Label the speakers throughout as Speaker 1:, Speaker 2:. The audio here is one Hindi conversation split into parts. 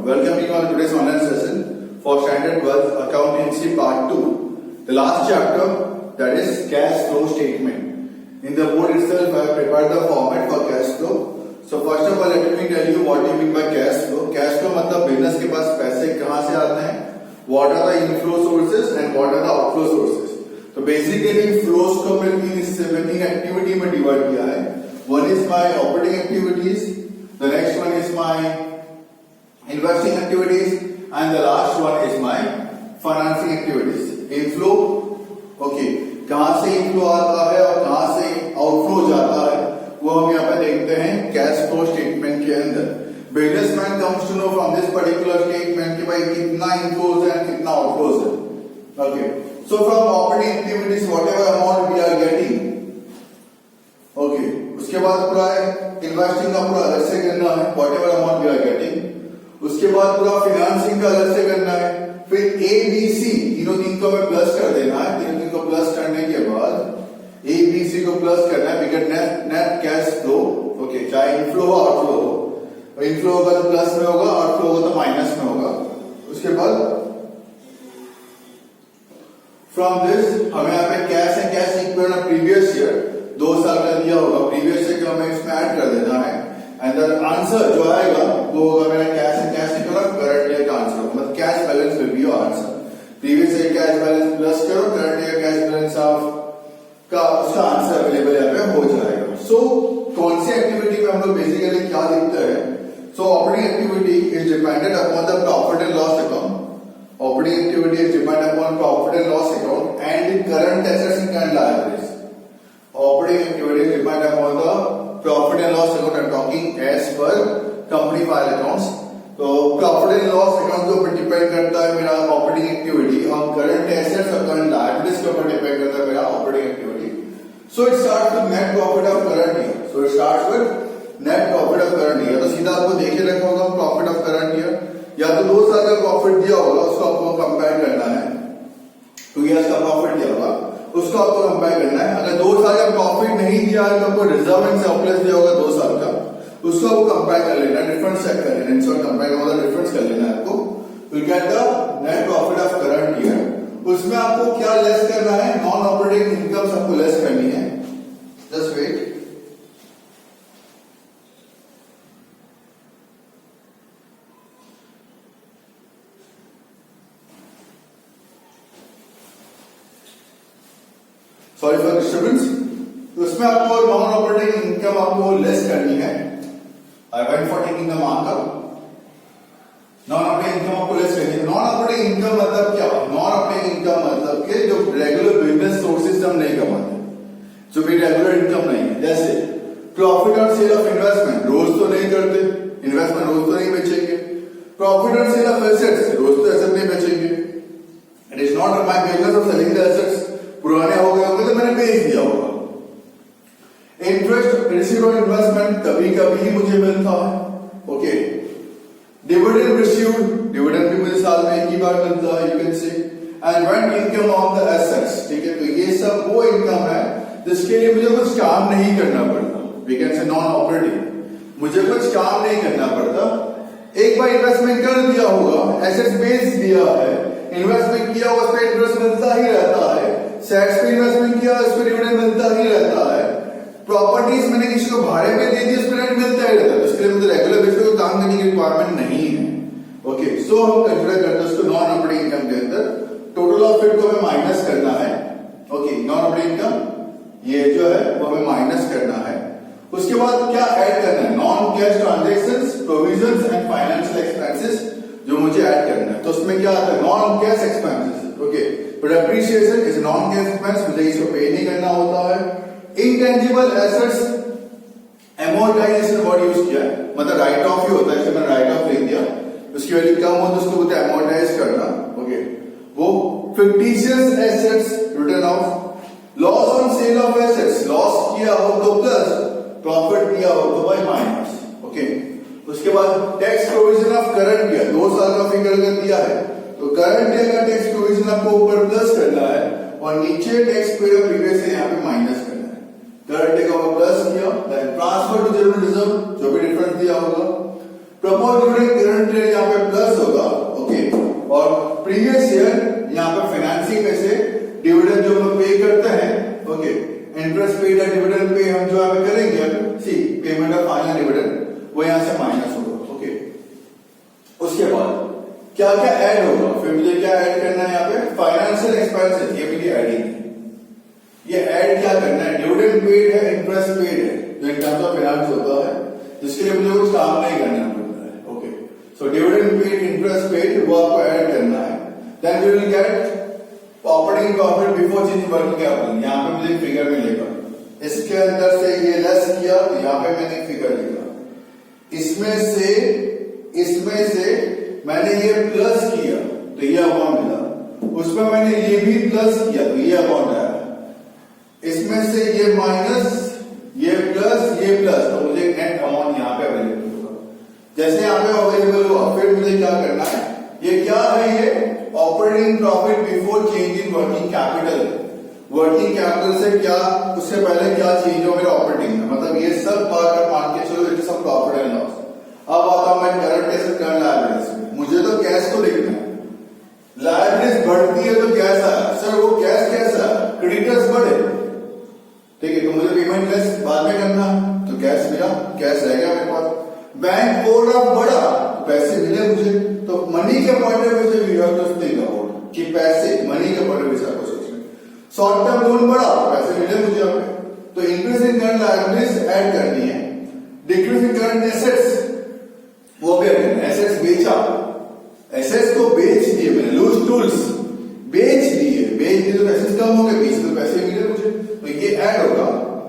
Speaker 1: Welcome you all to today's online session for Standard 12 Accountancy Part 2. The last chapter, that is cash flow statement. In the board itself, I have prepared the format for cash flow. So first of all, let me tell you what you mean by cash flow. Cash flow मतलब बिजनेस के पास पैसे कहाँ से आते हैं, what are the inflow sources and what are the outflow sources. तो बेसिकली फ्लोज को मैंने एक्टिविटी में डिवाइड किया है. One is my operating activities, the next one is my investing activities, and the last one is my financing activities. Inflow, okay, कहाँ से inflow आता है और कहाँ से outflow जाता है वो हम यहाँ पे देखते हैं कैश फ्लो स्टेटमेंट के अंदर. Businessman comes to know from this particular statement कि भाई कितना inflows है कितना outflows है. Okay, so from operating activities whatever amount we are getting, okay, उसके बाद पूरा इन्वेस्टिंग का पूरा अलग से करना है whatever amount we are getting. उसके बाद पूरा फाइनेंसिंग का अलग से करना है. फिर ए बी सी तीनों दिन को हमें प्लस कर देना है. तीनों दिन को प्लस करने के बाद ए बी सी को प्लस करना है. We get net cash flow. Okay, चाहे इनफ्लो हो आउटफ्लो हो. इनफ्लो होगा तो प्लस में होगा, आउटफ्लो होगा तो माइनस में होगा. उसके बाद फ्रॉम दिस हमें यहाँ पे cash and cash equivalent previous year 2 साल का दिया होगा. प्रीवियस ईयर को हमें इसमें ऐड कर देना है. एंड द आंसर जो आएगा वो होगा मेरा cash and cash equivalent current year का आंसर. मतलब cash balance will be your answer. Previous year cash balance plus करो, current year cash balance of का उसका आंसर अवेलेबल यहाँ पे हो जाएगा. सो कौन सी एक्टिविटी में हम लोग बेसिकली क्या देखते हैं. So operating activity is dependent upon the profit and loss account. Operating activity is dependent upon profit and loss account and current assets and current liabilities. Operating activity is dependent upon the profit and loss account. I am talking as per company file accounts. तो प्रॉफिट एंड लॉस अकाउंट के ऊपर डिपेंड करता है मेरा ऑपरेटिंग एक्टिविटी और करंट एसेट्स और करंट लायबिलिटीज के ऊपर डिपेंड करता है मेरा operating activity. So it starts with net profit of current year. So it starts with net profit of current year. तो सीधा आपको देखे रखा होगा प्रॉफिट ऑफ करंट ईयर. या तो 2 साल का प्रॉफिट दिया होगा उसको आपको कंपेयर करना है. 2 इयर्स का प्रॉफिट दिया होगा उसको आपको कंपेयर करना है. अगर 2 साल का प्रॉफिट नहीं दिया है तो आपको रिजर्व एंड सरप्लस दिया होगा 2 साल का, उसको आपको कंपेयर कर लेना है. डिफरेंस चेक कर लेना है. इंसर्ट कंपेयर का मतलब डिफरेंस कर लेना है आपको. Will get the net profit of current year. उसमें आपको क्या लेस करना है, नॉन ऑपरेटिंग इनकम आपको लेस करनी है. Just wait. Sorry for disturbance. उसमें आपको नॉन ऑपरेटिंग इनकम आपको लेस करनी है. I went for taking the marker. Non operating income आपको लेस करनी है. नॉन ऑपरेटिंग इनकम मतलब क्या? नॉन ऑपरेटिंग इनकम मतलब कि जो रेगुलर बिजनेस सोर्सेज हम नहीं कमाते, जो भी रेगुलर इनकम नहीं है. जैसे प्रॉफिट और सेल ऑफ इन्वेस्टमेंट रोज तो नहीं करते, इन्वेस्टमेंट रोज तो नहीं बेचेंगे. प्रॉफिट और सेल ऑफ एसेट्स रोज तो एसेट नहीं बेचेंगे. It is not my business of selling the assets. पुराने हो गए होंगे तो मैंने बेच दिया होगा. इंटरेस्ट रिसीव ऑन इन्वेस्टमेंट कभी कभी ही मुझे मिलता है. ओके. डिविडेंड रिसीव्ड, डिविडेंड भी मुझे साल में एक ही बार मिलता है, you can say. And rent income on the assets. ठीक है, तो ये सब वो इनकम है जिसके लिए मुझे कुछ काम नहीं करना पड़ता. We can say non operating. मुझे कुछ काम नहीं करना पड़ता. एक बार इन्वेस्टमेंट कर दिया होगा, एसेट्स बेच दिया है, इन्वेस्टमेंट किया उस पर इंटरेस्ट मिलता ही रहता है. सेट्स पे इन्वेस्टमेंट किया उस पर डिविडेंड मिलता ही रहता है. प्रॉपर्टीज मैंने किसी को भाड़े पे दे दी उस पर रेंट मिलता ही रहता है. उसके लिए मुझे रेगुलर बेसिस पे काम करने की रिक्वायरमेंट नहीं है. ओके, सो हम कंसीडर करते हैं उसको नॉन ऑपरेटिंग इनकम के अंदर. टोटल ऑफ इट को हमें माइनस करना है. ओके, नॉन ऑपरेटिंग इनकम ये जो है वो हमें माइनस करना है. उसके बाद क्या ऐड करना है, non cash transactions, provisions and financial expenses जो मुझे ऐड करना है. तो उसमें क्या आता है, non cash expenses. Okay, depreciation is non cash expense, मुझे इसको पे नहीं करना होता है. Intangible assets amortisation word use किया है, मतलब राइट ऑफ ही होता है. मैंने राइट ऑफ लिख दिया, उसकी वैल्यू कम हो तो उसको बोलते हैं एमोर्टाइज करना. ओके, वो fictitious assets return of. Loss on sale of assets, loss किया हो तो प्लस, प्रॉफिट किया हो तो बाय माइनस. ओके, उसके बाद tax provision of current year. 2 साल का फिगर अगर दिया है तो करंट ईयर का टैक्स प्रोविजन आपको ऊपर प्लस करना है और नीचे टैक्स प्रीवियस से यहाँ पे माइनस करना है. करंट ईयर का प्लस किया, then transfer to general reserve जो भी डिफरेंस दिया होगा. प्रपोज डिविडेंड करंट ईयर यहाँ पे प्लस डिविडेंड जो हम पे करते हैं, ओके, इंटरेस्ट पेड या डिविडेंड पे हम जो यहाँ पे करेंगे, सी पेमेंट ऑफ फाइनल डिविडेंड वो यहाँ से माइनस होगा, ओके। उसके बाद क्या क्या ऐड होगा, फिर मुझे क्या ऐड करना है यहाँ पे, फाइनेंशियल एक्सपेंसेस, ये मेरी एडिंग है। ये ऐड क्या करना है, डिविडेंड पेड है, इंटरेस्ट पेड है, जो इन टर्म्स ऑफ फाइनेंस होता है, जिसके लिए मुझे कुछ काम नहीं करना पड़ता है, okay. So dividend paid, interest paid, वो आपको ऐड करना है। Then we will get operating profit before change working capital, यहाँ पे मुझे फिगर मिलेगा। इसके अंदर से ये लेस किया तो यहाँ पे मैंने फिगर लिखा, इसमें से मैंने ये प्लस किया तो ये अमाउंट मिला, उसमें मैंने ये भी प्लस किया तो ये अमाउंट आया, इसमें से ये माइनस, ये प्लस, तो मुझे नेट अमाउंट यहाँ पे अवेलेबल होगा। जैसे यहाँ पे अवेलेबल हुआ, फिर मुझे क्या करना है, ये क्या है, ये operating profit before change in working capital. Working capital से क्या, उससे पहले क्या चेंज हो मेरे ऑपरेटिंग में, मतलब ये सब बात आप मान के चलो, इट सब प्रॉफिट एंड लॉस। अब आता हूं मैं करंट एसेट करंट लायबिलिटीज में, मुझे तो कैश को लिखना है। लायबिलिटीज बढ़ती है तो कैश आया, सर वो कैश कैसा है, क्रेडिटर्स बढ़े, ठीक है, तो मुझे पेमेंट लेस बाद में करना, तो कैश मिला, कैश रहेगा मेरे पास। बैंक ओवरड्राफ्ट बढ़ा तो पैसे मिले मुझे, तो मनी के पॉइंट ऑफ व्यू से we have to think about कि पैसे, मनी के पॉइंट ऑफ व्यू से आपको सोचना है। शॉर्ट टर्म लोन बढ़ा पैसे मिले मुझे हमें, तो increase in current liabilities add करनी है। डिक्रीज इन करंट एसेट्स, वो भी करना है। एसेट्स बेचा, एसेट्स को बेच दिए मैंने, लूज टूल्स बेच दिए तो एसेट्स कम हो गए, बेच तो पैसे मिले मुझे, तो ये ऐड होगा।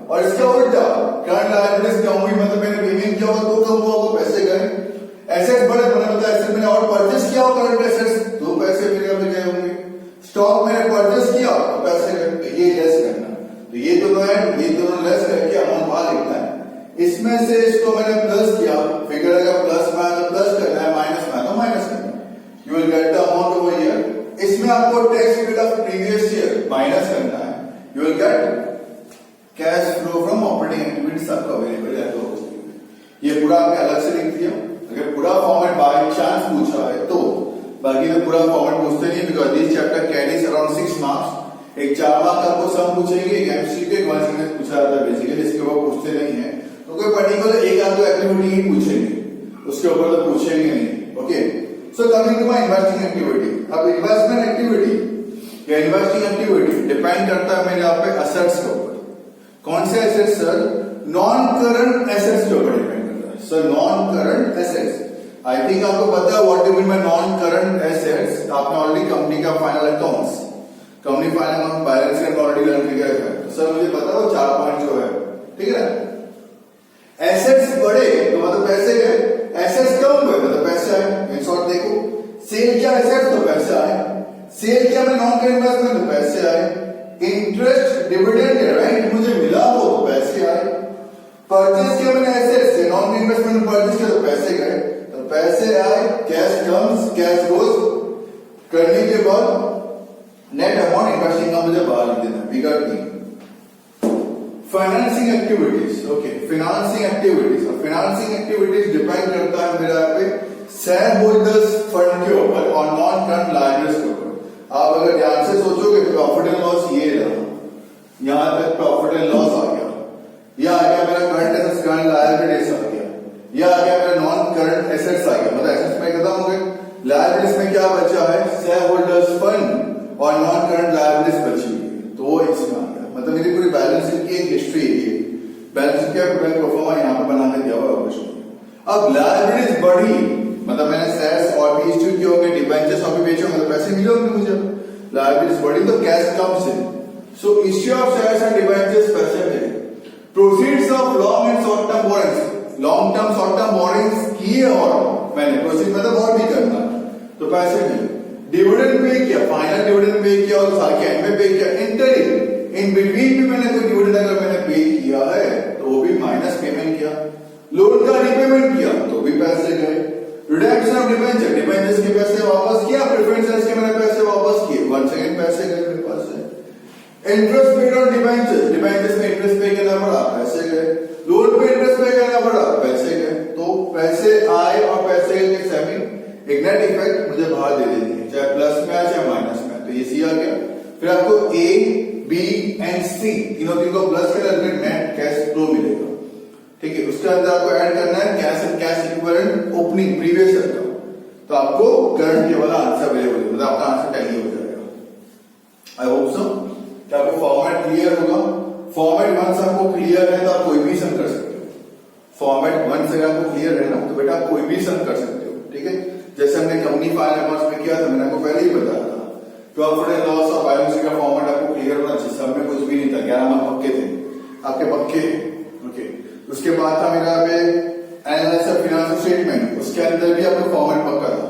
Speaker 1: और इसका उल्टा, करंट लायबिलिटीज कम हुई, मतलब मैंने पेमेंट किया होगा तो कम हुआ होगा, पैसे गए। एसेट्स बढ़े, मैंने बताया एसेट मैंने और परचेस किया होगा करंट एसेट्स, तो पैसे मेरे यहाँ पे गए होंगे। स्टॉक मैंने परचेस किया तो पैसे गए, तो ये लेस करना, तो ये दोनों ऐड, ये दोनों लेस करके अमाउंट बाहर लिखना है। इसमें से इसको मैंने प्लस किया, फिगर अगर प्लस में आया तो प्लस करना है, माइनस में आया तो माइनस करना है, you will get the amount over here. इसमें आपको tax period of previous year minus करना है, you will get cash flow from operating activities आपको अवेलेबल है। तो ये पूरा आपने अलग से लिख दिया। अगर पूरा फॉर्मेट बाय चांस पूछा है तो, बाकी तो पूरा फॉर्मेट पूछते नहीं, because this chapter carries around 6 marks. एक 4 मार्क्स आपको सम पूछेंगे, एक एमसीक्यू, एक 1 सेकंड पूछा जाता है बेसिकली, इसके ऊपर पूछते नहीं है। तो कोई पर्टिकुलर एक आध एक्टिविटी ही पूछेंगे, उसके ऊपर तो पूछेंगे नहीं, okay. So coming to my investing activity. अब इन्वेस्टमेंट एक्टिविटी या इन्वेस्टिंग एक्टिविटी डिपेंड करता है मेरे यहाँ पे एसेट्स के ऊपर। कौन से assets sir, non current assets के ऊपर डिपेंड करता है sir, non current assets. I think आपको पता है what do mean by non current assets, आपने ऑलरेडी कंपनी का final accounts, company final account balance sheet already learn किया है। तो सर मुझे पता है वो 4 पॉइंट जो है, ठीक है ना। एसेट्स बढ़े तो मतलब पैसे गए, एसेट्स कम हुए मतलब पैसे आए। इन शॉर्ट देखो, सेल किया एसेट्स तो पैसे आए, सेल किया मैं नॉन करंट इन्वेस्टमेंट तो पैसे आए, इंटरेस्ट डिविडेंड रेंट मुझे मिला वो तो पैसे आए, परचेज किया मैंने एसेट्स से, नॉन इन्वेस्टमेंट परचेज किया तो पैसे गए, तो पैसे आए, कैश कम्स, कैश गोज। करने के बाद नेट अमाउंट इन्वेस्टिंग का मुझे बाहर लिख देना, बिगड़ नहीं। Financing activities, okay, financing activities. Financing activities depend करता है मेरा यहाँ पे शेयर होल्डर्स फंड के ऊपर और नॉन करंट लायबिलिटीज के ऊपर। आप अगर ध्यान से सोचोगे प्रॉफिट एंड लॉस ये रहा, यहां तक प्रॉफिट एंड लॉस आ गया, या आ गया मेरा करंट एसेट्स करंट लायबिलिटीज आ गया, या आ गया मेरा नॉन करंट एसेट्स आ गया, मतलब एसेट्स में खत्म हो गए, लायबिलिटीज में क्या बचा है, शेयर होल्डर्स फंड और नॉन करंट लायबिलिटीज बची हुई है, तो वो इसमें आ गया। मतलब मेरी पूरी बैलेंस शीट की एक हिस्ट्री है, बैलेंस शीट का परफॉर्मा यहाँ पे बना के दिया हुआ है। अब लायबिलिटीज बढ़ी, मतलब मैंने शेयर्स और भी इश्यू किए होंगे, डिबेंचर्स और भी बेचे होंगे, तो पैसे मिले होंगे मुझे। लायबिलिटीज बढ़ी तो cash comes in, so issue of shares and debentures पैसे मिले। Proceeds of long and short term borrowings, long term short term borrowings किए और मैंने प्रोसीड मतलब और भी करना, तो पैसे मिले। डिविडेंड पे किया, फाइनल डिविडेंड पे किया और साल के एंड में पे किया, इंटरिम इन बिटवीन भी मैंने कोई डिविडेंड अगर मैंने पे किया है तो वो भी माइनस पेमेंट किया। लोन का रिपेमेंट किया तो भी पैसे गए। रिडक्शन ऑफ डिबेंचर, डिबेंचर्स के पैसे वापस किया, प्रेफरेंस शेयर्स के मैंने पैसे वापस किए, 1 सेकंड पैसे गए मेरे पास से। Interest paid on debentures, debentures में इंटरेस्ट पे करना पड़ा, पैसे गए। लोन पे इंटरेस्ट पे करना पड़ा, पैसे गए। तो पैसे आए और पैसे के सेमी एक नेट इफेक्ट मुझे बाहर दे देनी है, चाहे प्लस में आए चाहे माइनस में, तो ये सी आ गया। फिर आपको ए बी एंड सी तीनों को प्लस कर नेट कैश फ्लो मिलेगा। ठीक है, उसके अंदर आपको ऐड करना है cash and cash equivalent opening previous year का, तो आपको करंट के वाला आंसर अवेलेबल होगा, मतलब आपका आंसर टैली हो जाएगा। आई होप सो कि आपको फॉर्मेट क्लियर होगा। फॉर्मेट वंस आपको क्लियर है तो आप कोई भी सम कर सकते हो। फॉर्मेट वंस अगर आपको क्लियर है ना तो बेटा आप कोई भी सम कर सकते हो। ठीक है, जैसे हमने कंपनी फाइनल अकाउंट्स में किया था, मैंने आपको पहले ही बताया था, प्रॉफिट एंड लॉस और बैलेंस शीट का फॉर्मेट आपको क्लियर होना चाहिए। सब में कुछ भी नहीं था, 11 मार्क पक्के थे आपके, पक्के। ओके, उसके बाद था मेरा पे एनालिसिस ऑफ फाइनेंशियल स्टेटमेंट, उसके अंदर भी आपको फॉर्मेट पक्का था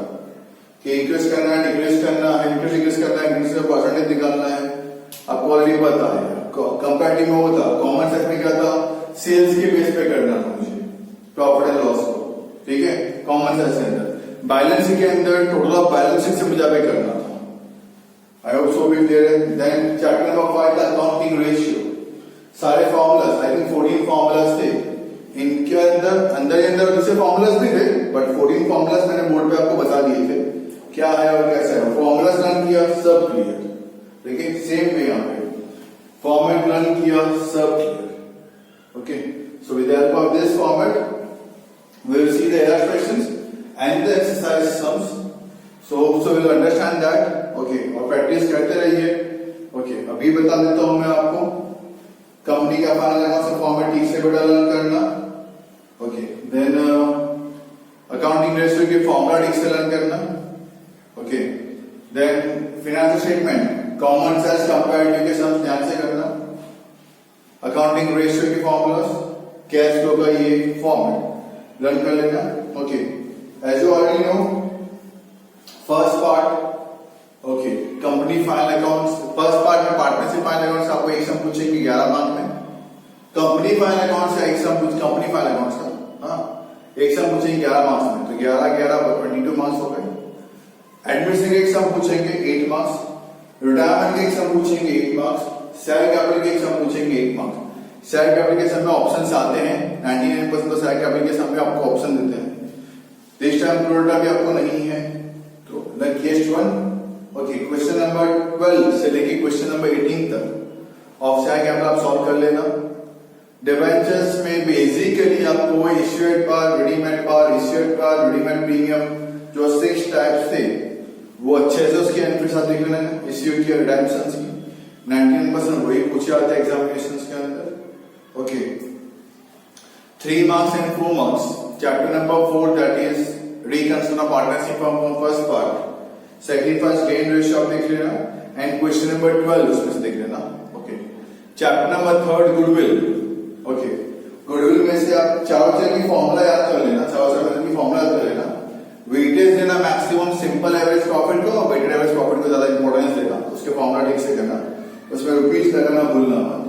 Speaker 1: कि इंक्रीज करना है, डिक्रीज करना है, इंक्रीज करना है, इंक्रीज का परसेंटेज निकालना है, आपको ऑलरेडी पता है। कंपैरेटिव में होता, कॉमन सेक्टर में क्या था, सेल्स के बेस पे करना था मुझे प्रॉफिट एंड लॉस को। ठीक है, कॉमन सेक्टर के अंदर बैलेंस शीट के अंदर टोटल ऑफ बैलेंस शीट से मुझे पे करना था। I hope so be clear है। देन चैप्टर नंबर 5 था अकाउंटिंग रेशियो, सारे फॉर्मूलाज, आई थिंक 14 फॉर्मूलाज थे इनके अंदर दूसरे फॉर्मूलाज भी थे, बट 14 फॉर्मूलाज मैंने बोर्ड पे आपको बता दिए थे क्या है और कैसा है। फॉर्मूलाज रन किया, सब क्लियर। देखिए सेम वे यहाँ पे फॉर्मेट रन किया, सब clear. Okay, so with the help of this format we will see the error questions and the exercise sums, so we will understand that. Okay, और प्रैक्टिस करते रहिए। ओके, अभी बता देता हूं मैं आपको कंपनी का फाइनल अकाउंट फॉर्मेट ठीक से बेटा लर्न करना। ओके, देन अकाउंटिंग रेशियो के फॉर्मूला ठीक से लर्न करना। Okay, then financial statement common sense comparative के सम्स ध्यान से करना। अकाउंटिंग रेशियो के फॉर्मूलास, कैश फ्लो का ये फॉर्मेट लर्न कर लेना। Okay, as you already know first part, okay, company final accounts, first part में पार्टनरशिप फाइनल अकाउंट्स आपको एक सम पूछेंगे 11 मार्क में, कंपनी फाइनल अकाउंट्स का एक सम पूछ, कंपनी फाइनल अकाउंट्स का हाँ एक सम पूछेंगे 11 मार्क्स में, तो 11 पर 22 मार्क्स हो गए। एडमिशन के एक सम पूछेंगे 8 मार्क्स, रिटायरमेंट के एक सम पूछेंगे 8 मार्क्स, शेयर कैपिटल के एक सम पूछेंगे 8 मार्क्स। शेयर कैपिटल के सम में ऑप्शंस आते हैं, 99% तो शेयर कैपिटल के सम में आपको ऑप्शन देते हैं, दिस टाइम प्रोडक्ट भी आपको नहीं है। तो केस 1, ओके, क्वेश्चन नंबर 12 से लेके क्वेश्चन नंबर 18 तक ऑफ शेयर कैपिटल आप सॉल्व कर लेना। डिबेंचर्स में बेसिकली आपको इश्यूड पर, रेडीमेड पर, इश्यूड पर, रेडीमेड प्रीमियम जो 6 टाइप्स थे वो अच्छे से उसके एंट्रीज आप देख लेना, इश्यूड की, रिडेम्पशंस की। 99% वही पूछे जाते हैं एग्जामिनेशंस के अंदर। Okay, 3 marks and 4 marks, chapter number 4 that is reconsider partnership from first part, sacrifice gain ratio आप देख लेना, and question number 12 उसमें से देख लेना। Okay, chapter number 3 goodwill. Okay, goodwill में से आप चारों तरह की फॉर्मूला याद कर लेना, चारों तरह की फॉर्मूला याद कर लेना। वेटेज देना मैक्सिमम सिंपल एवरेज प्रॉफिट को, और वेटेड एवरेज प्रॉफिट को ज्यादा इंपॉर्टेंस देना, उसके फॉर्मूला ठीक से करना, उसमें रुपीज लगाना भूलना मत।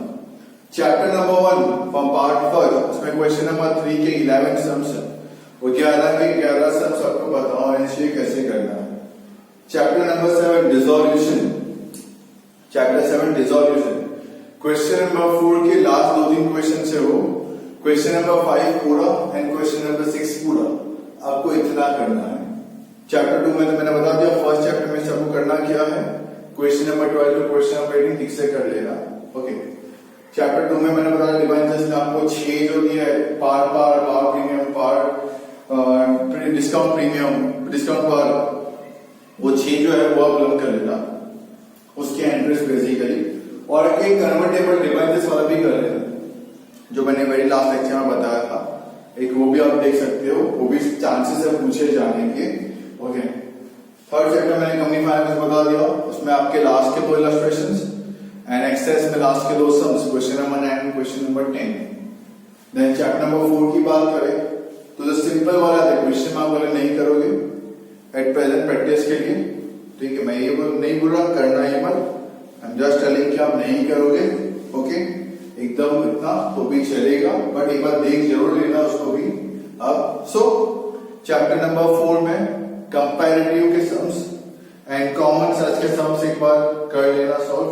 Speaker 1: चैप्टर नंबर 1 फ्रॉम पार्ट 1, उसमें क्वेश्चन नंबर 3 के 11 सम्स है, वो 11 के 11 सम्स आपको बताओ इनिशिएट कैसे करना है। Chapter number 7 dissolution, chapter 7 dissolution, question number 4 के लास्ट 2-3 क्वेश्चन से वो क्वेश्चन नंबर 5 पूरा एंड क्वेश्चन नंबर 6 पूरा आपको इतना करना है। चैप्टर 2 में तो मैंने बता दिया, फर्स्ट चैप्टर में सबको करना क्या है, question number 12 to question number 18 ठीक से कर लेना। ओके, चैप्टर 2 में मैंने बताया डिबेंचर्स में आपको 6 जो दिया है, पार प्रीमियम, पार डिस्काउंट प्रीमियम, डिस्काउंट पार, वो 6 जो है वो आप लर्न कर लेना, उसके एंट्रीज बेसिकली, और एक कन्वर्टेबल डिबेंचर्स वाला भी कर लेना जो मैंने वेरी लास्ट लेक्चर में बताया था, एक वो भी आप देख सकते हो, वो भी चांसेस है पूछे जाने के। ओके, थर्ड चैप्टर मैंने कंपनी फाइनेंस बता दिया, उसमें आपके लास्ट के 2 इलस्ट्रेशंस एंड एक्सेस में लास्ट के 2 sums, question number 9 and question number 10। Then chapter number 4 की बात करें तो जो सिंपल वाला है क्वेश्चन मार्क वाले नहीं करोगे एट प्रेजेंट प्रैक्टिस के लिए। ठीक है, मैं ये नहीं बोल रहा करना है मत, आई एम जस्ट टेलिंग कि आप नहीं करोगे। ओके, एकदम इतना तो भी चलेगा, बट एक बार देख जरूर लेना उसको भी अब। सो चैप्टर नंबर 4 में कंपैरेटिव के सम्स एंड कॉमन सर्च के सम्स एक बार कर लेना सॉल्व।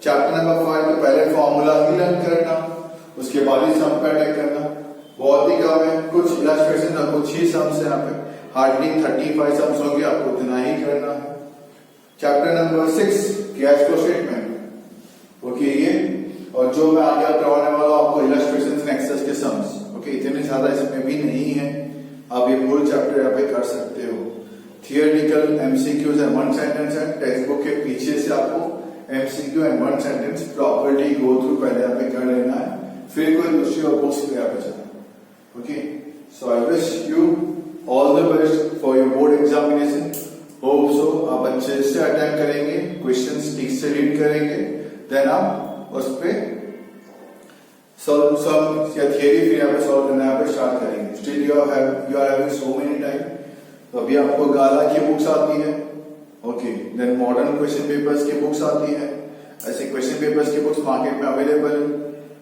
Speaker 1: चैप्टर नंबर 5 में पहले फॉर्मूला ही लर्न करना, उसके बाद ही सम पे अटैक करना, बहुत ही कम है, कुछ इलस्ट्रेशन है, कुछ ही सम्स है, यहाँ पे हार्डली 35 सम्स होंगे, आपको इतना ही करना है। Chapter number 6 cash flow statement, okay ये, और जो मैं आगे करवाने वाला हूं आपको इलस्ट्रेशंस एंड एक्सेस के सम्स। ओके इतने ज्यादा इसमें भी नहीं है, आप ये फुल चैप्टर यहाँ पे कर सकते हो। Theoretical MCQs and one sentence है, टेक्स्ट बुक के पीछे से आपको MCQ and one sentence properly go through पहले यहाँ पे कर लेना है, फिर कोई दूसरी और बुक्स पे यहाँ पे जाना। Okay so I wish you all the best for your board examination. Hope so आप अच्छे से अटेंड करेंगे, क्वेश्चंस ठीक से रीड करेंगे, देन आप उस पे सॉल्व या थियरी फिर यहाँ पे सॉल्व करना यहाँ पे स्टार्ट करेंगे। Still you are having so many time. तो अभी आपको गाला की बुक्स आती है, okay then modern question papers की बुक्स आती है, ऐसे क्वेश्चन पेपर्स की बुक्स मार्केट में अवेलेबल है,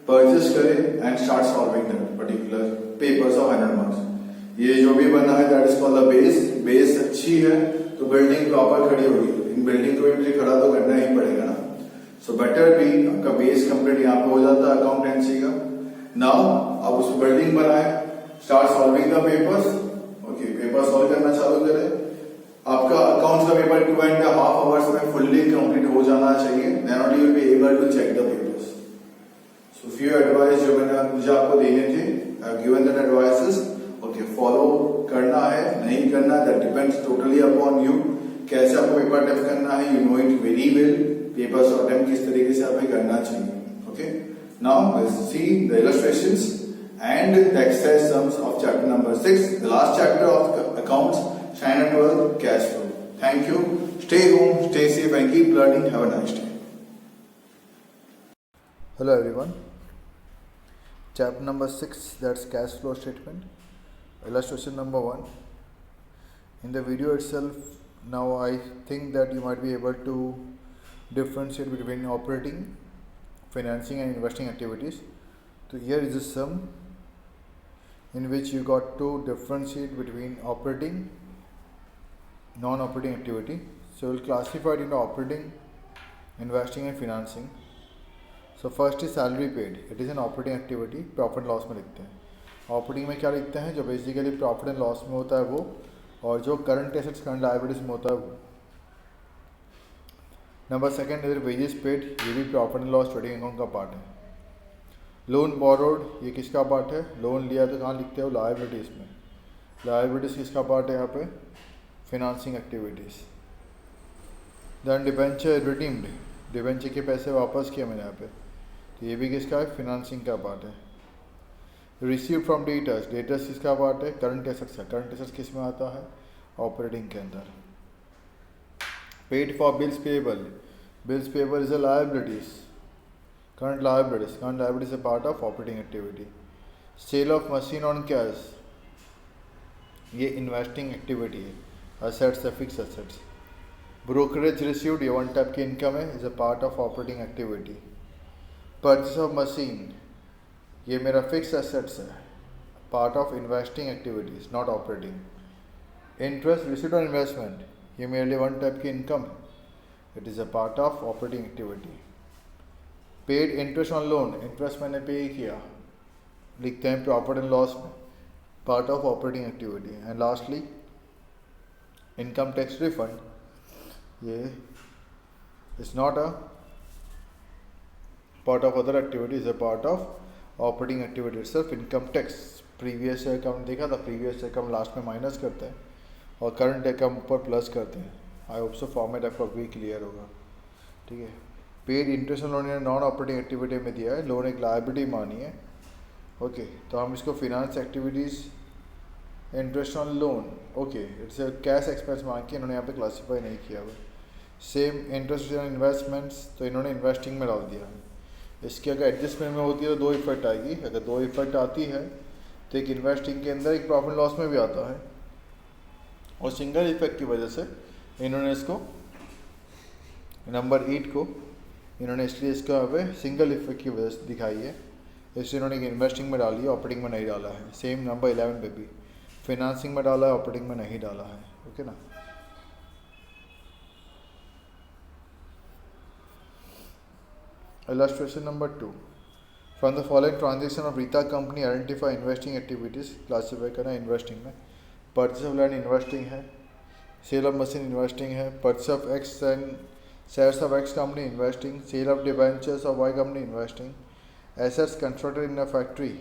Speaker 1: परचेस करें and start solving that particular papers of 100 marks. ये जो भी बना है that is called the base. Base अच्छी है तो बिल्डिंग प्रॉपर खड़ी होगी, इन बिल्डिंग को भी खड़ा तो करना ही पड़ेगा ना। सो बेटर भी आपका बेस कंप्लीट यहाँ पे हो जाता है अकाउंटेंसी का। नाउ आप उस बिल्डिंग बनाए, start solving the papers. Okay paper solve करना चालू करें, आपका अकाउंट्स का पेपर 2.5 आवर्स में फुल्ली कंप्लीट हो जाना चाहिए, then only you will be able to check the papers. So few advice जो मैंने मुझे आपको देने थे, I have given that advices. Okay follow करना है नहीं करना that depends totally upon you. कैसे आपको पेपर अटेम्प्ट करना है you know it very well, papers attempt किस तरीके से आपको करना चाहिए। Okay now let's see the illustrations and the exercise sums of chapter number 6, the last chapter of accounts, standard 12 cash flow. Thank you. Stay home, stay safe and keep learning. Have a nice day.
Speaker 2: Hello everyone. Chapter number 6, that's cash flow statement. Illustration number 1. In the video itself, now I think that you might be able to differentiate between operating, financing and investing activities. So here is a sum in which you got to differentiate between operating, non-operating activity. So we'll classify it into operating, investing and financing. So first is salary paid. It is an operating activity. Profit and loss में लिखते हैं। ऑपरेटिंग में क्या लिखते हैं, जो बेसिकली प्रॉफिट एंड लॉस में होता है वो, और जो करंट एसेट्स करंट लायबिलिटीज में होता है वो। नंबर सेकेंड इधर वेजेस पेड, ये भी profit and loss trading account का पार्ट है। लोन बोरोड, ये किसका पार्ट है, लोन लिया तो कहाँ लिखते हो, लायबिलिटीज़ में। लायबिलिटीज़ किसका पार्ट है यहाँ पे, financing activities. Then debenture redeemed, debenture के पैसे वापस किए मैंने यहाँ पे, तो ये भी किसका है, फिनांसिंग का पार्ट है। रिसीव फ्रॉम डेटर्स, डेटर्स किसका पार्ट है, करंट एसेट्स का। करंट एसेट्स किस में आता है, ऑपरेटिंग के अंदर। Paid for bills payable, bills payable is a liabilities, current liabilities is a part of operating activity. Sale of machine on cash, ये investing activity है, assets है, fixed assets. Brokerage received, ये one type की income है, is a part of operating activity. Purchase of machine, ये मेरा fixed assets है, part of investing activities, not operating. Interest received on investment, ये merely one type की income है, it is a part of operating activity. Paid interest on loan, interest मैंने पे किया, लिखते हैं प्रॉफिट एंड लॉस में, part of operating activity. And lastly income tax refund, ये is not a part of other activity, is a part of operating activity itself. Income tax previous year का हमने देखा था, प्रीवियस ईयर का हम लास्ट में माइनस करते हैं और करंट ईयर का हम ऊपर प्लस करते हैं। आई होप सो फॉर्मेट आपका भी क्लियर होगा, ठीक है। Paid interest loan non operating activity में दिया है, लोन एक लायबिलिटी मानी है, ओके तो हम इसको finance activities interest on loan, okay it's a cash expense मान के इन्होंने यहाँ पे क्लासीफाई नहीं किया हुआ। सेम इंटरेस्ट ऑन इन्वेस्टमेंट्स, तो इन्होंने इन्वेस्टिंग में डाल दिया है। इसकी अगर एडजस्टमेंट में होती है तो दो इफेक्ट आएगी, अगर दो इफेक्ट आती है तो एक इन्वेस्टिंग के अंदर एक प्रॉफिट लॉस में भी आता है, और सिंगल इफेक्ट की वजह से इन्होंने इसको नंबर 8 को इन्होंने इसलिए इसका अब सिंगल इफेक्ट की वजह से दिखाई है, इसलिए इन्होंने इन्वेस्टिंग में डाली है, ऑपरेटिंग में नहीं डाला है। सेम नंबर 11 पे भी फिनांसिंग में डाला है, ऑपरेटिंग में नहीं डाला है, ओके ना। Illustration number 2, from the following transaction of Rita company identify investing activities, classify करना इन्वेस्टिंग में। परचेस ऑफ लैंड इन्वेस्टिंग है, सेल ऑफ मशीन इन्वेस्टिंग है, purchase of x and shares of X company investing, sale of debentures of Y company investing, assets constructed in the factory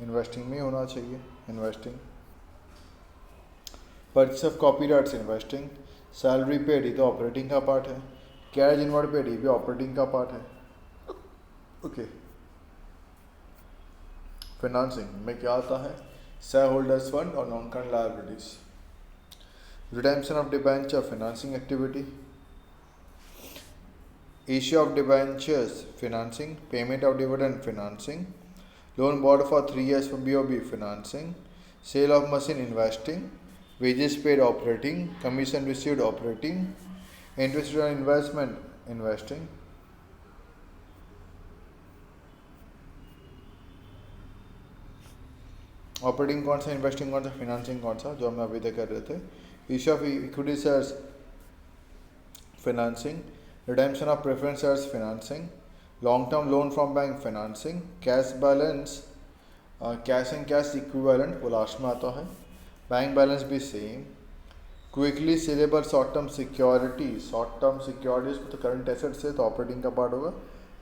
Speaker 2: investing में होना चाहिए investing, purchase of copyrights investing, salary paid ये तो ऑपरेटिंग का पार्ट है, कैश इनवर्ड पेड ये भी ऑपरेटिंग का पार्ट है. ओके, फाइनेंसिंग में क्या आता है, शेयर होल्डर्स फंड और non current liabilities. Redemption of debenture financing activity, issue of debentures financing, payment of dividend financing, loan borrowed for 3 years from BOB financing, sale of machine investing, wages paid operating, commission received operating, interest on investment investing. Operating कौन सा, इन्वेस्टिंग कौन सा, फाइनेंसिंग कौन सा, जो हम अभी तक कर रहे थे. Issue of equity shares financing, redemption of preference shares financing, long term loan from bank financing, cash balance, cash and cash equivalent वो लास्ट में आता है, बैंक बैलेंस भी same, quickly saleable short term securities तो करंट एसेट्स है तो ऑपरेटिंग का पार्ट होगा.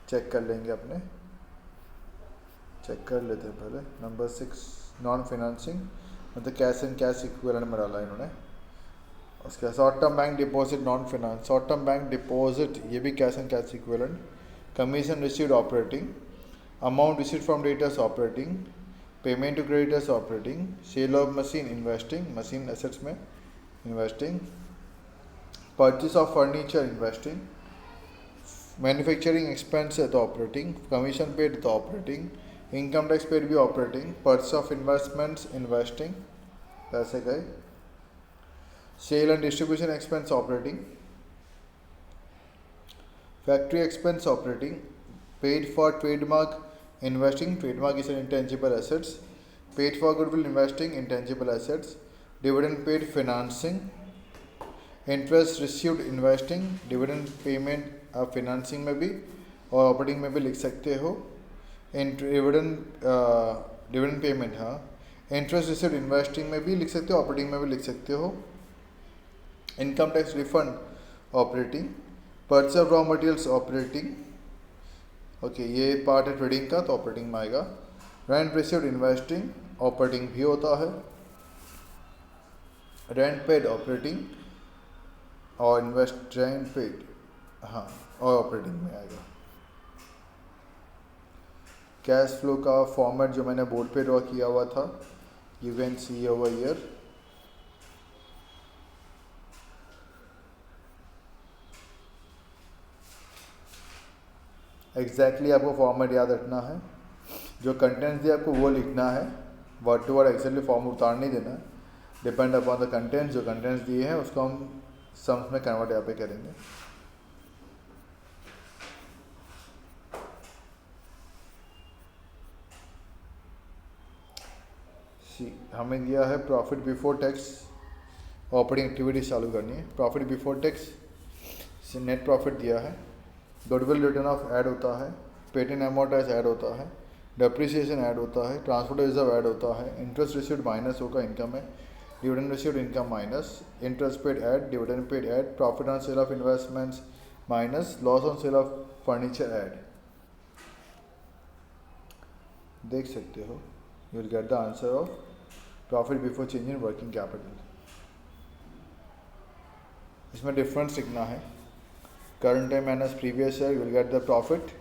Speaker 2: चेक कर लेंगे, अपने चेक कर लेते हैं पहले. नंबर 6 नॉन फाइनेंसिंग मतलब कैश एंड कैश इक्विवेलेंट में डाला इन्होंने. उसके short term bank deposit non finance, short term bank deposit ये भी cash and cash equivalent, commission received operating, amount received from debtors operating, payment to creditors operating, sale of machine investing machine assets में investing, purchase of furniture investing, manufacturing expense है तो ऑपरेटिंग, कमीशन पेड तो ऑपरेटिंग, इनकम टैक्स पेड भी operating, purchase of investments investing पैसे गए, sale and distribution expense operating, factory expense operating, paid for trademark investing, trademark is an intangible assets, paid for goodwill investing, intangible assets, dividend paid financing, interest received investing, dividend payment आप financing में भी और operating में भी लिख सकते हो. dividend payment हाँ, interest received investing में भी लिख सकते हो, operating में भी लिख सकते हो. income tax refund operating, purchase of raw materials operating. Okay ये पार्ट है ट्रेडिंग का तो ऑपरेटिंग में आएगा. रेंट रिसीव्ड इन्वेस्टिंग ऑपरेटिंग भी होता है, रेंट पेड ऑपरेटिंग और इन्वेस्ट रेंट पेड हाँ और ऑपरेटिंग में आएगा. कैश फ्लो का फॉर्मेट जो मैंने बोर्ड पे ड्रॉ किया हुआ था you can see over here. Exactly आपको फॉर्मेट याद रखना है, जो कंटेंट्स दिए आपको वो लिखना है, word to word exactly form उतार नहीं देना है. डिपेंड अपॉन द कंटेंट्स, जो कंटेंट्स दिए हैं उसको हम सम्स में कन्वर्ट यहाँ पे करेंगे. हमें दिया है profit before tax, operating activities चालू करनी है. प्रॉफिट बिफोर टैक्स से नेट प्रॉफिट दिया है, गुडविल रिटर्न ऑफ ऐड होता है, पेटेंट एमोर्टाइज ऐड होता है, डेप्रिसिएशन ऐड होता है, ट्रांसपोर्ट रिजर्व ऐड होता है, इंटरेस्ट रिसीव्ड माइनस होगा इनकम है, dividend received income minus, interest paid ad, dividend paid ad, profit on sale of investments minus, loss on sale of furniture add. देख सकते हो you will get the answer of profit before change in working capital. इसमें डिफरेंस लिखना है, current time minus previous year, you will get the profit.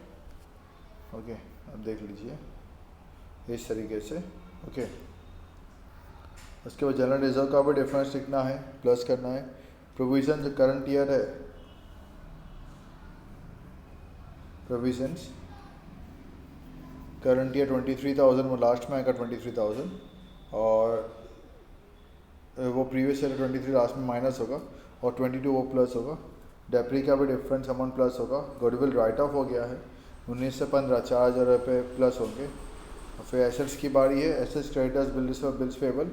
Speaker 2: Okay अब देख लीजिए इस तरीके से. ओके उसके बाद जनरल रिजर्व का भी डिफरेंस लिखना है, प्लस करना है. प्रोविजन जो करंट ईयर है, प्रोविजंस करंट ईयर 23,000 वो लास्ट में आएगा 23,000 और वो प्रीवियस ईयर 23 लास्ट में माइनस होगा और 22 वो प्लस होगा. डेप्री का भी डिफरेंस अमाउंट प्लस होगा. गुडविल राइट ऑफ हो गया है 19 से 15 4,000 रुपये प्लस होंगे. फिर एसेट्स की बारी है, एसेट्स क्रेडिटर्स बिल्स और बिल्स पेबल.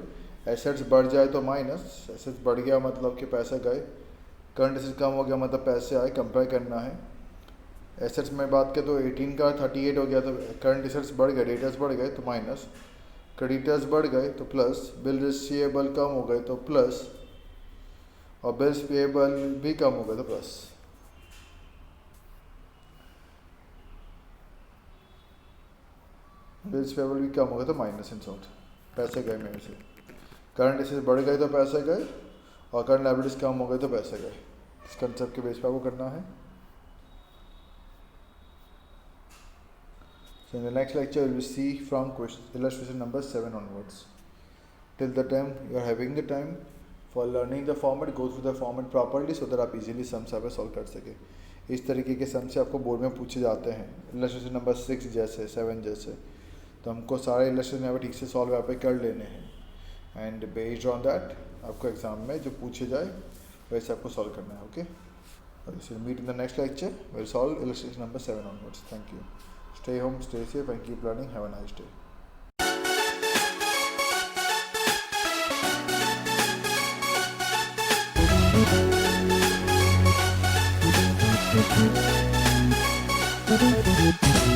Speaker 2: एसेट्स बढ़ जाए तो माइनस, एसेट्स बढ़ गया मतलब कि पैसे गए, करंट एसेट्स कम हो गया मतलब पैसे आए, कंपेयर करना है. एसेट्स में बात करें तो 18 का 38 हो गया तो करंट एसेट्स बढ़ गए, डेटर्स बढ़ गए तो माइनस, क्रेडिटर्स बढ़ गए तो प्लस, बिल रिसीवेबल कम हो गए तो प्लस, और बिल्स पेएबल भी कम हो गए तो प्लस। बिल्स पेएबल भी कम हो गए तो माइनस इन शॉर्ट, पैसे गए मेरे से। करंट एसेट्स बढ़ गए तो पैसे गए और करंट लायबिलिटीज कम हो गए तो पैसे गए। इस कंसेप्ट के बेस पर आपको करना है। So in the next lecture we will see from illustration number 7 onwards. Till the time you are having the time for learning the format, go through the format properly so that आप easily sums आप solve कर सके। इस तरीके के sums से आपको बोर्ड में पूछे जाते हैं, illustration number 6 जैसे 7 जैसे, तो हमको सारे illustration यहाँ पे ठीक से solve यहाँ पे कर लेने हैं and based on that आपको एग्जाम में जो पूछे जाए वैसे आपको solve करना है। Okay, so meet in the next lecture, we will solve illustration number 7 onwards. Thank you. Stay home, stay safe and keep learning. Have a nice day.
Speaker 3: Thank you.